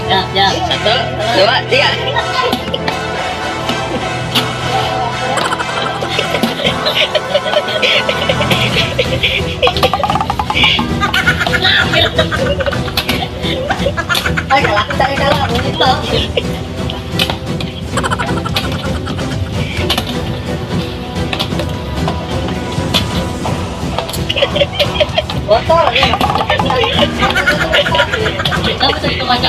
siap. Ya. 1, 2, 3. Ay, kalah, begitu. Botol ya. Kamu tuh kemana?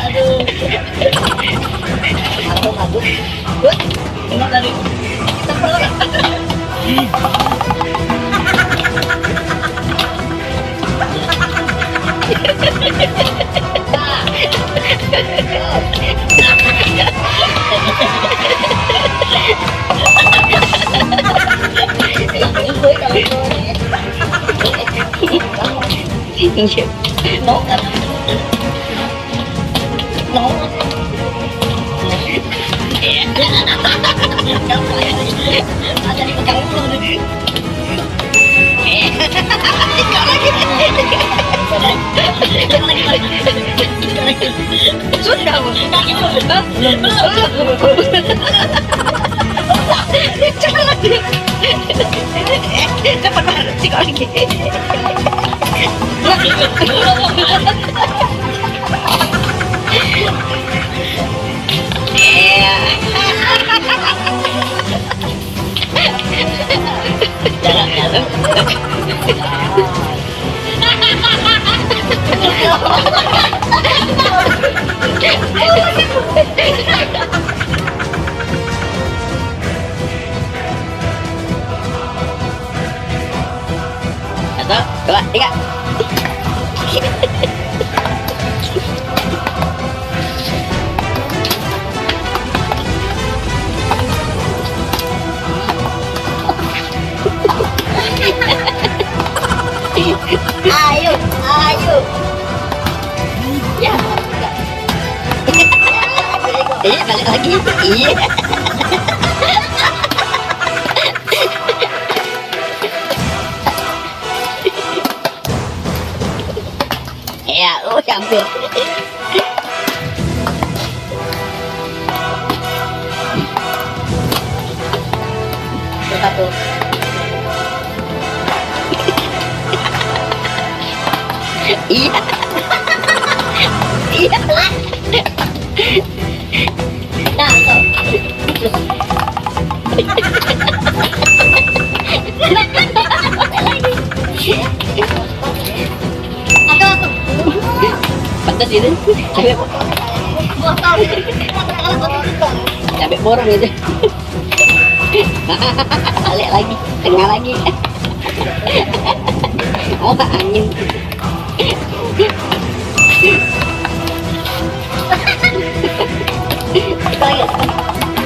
Aduh. Bagus. Ini dari kita perlu. Nấu cả nấu ada di pegang dulu sudah cepat banget sih kalau gini. Jalan. Satu, dua, tiga. Ayo. Ya. Balik lagi. Iya. Ya, hampir. Satu. Iya. Nah, aku. Pantas ini. Cabai borong itu. Balik lagi, tengah lagi. Oh, angin.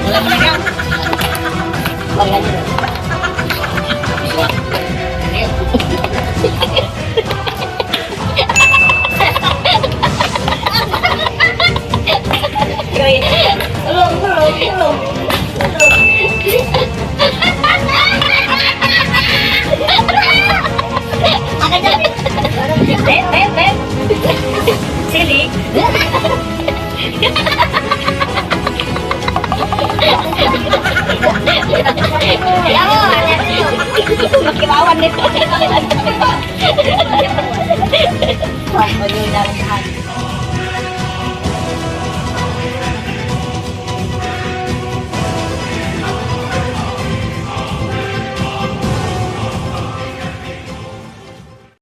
Mulai menengah.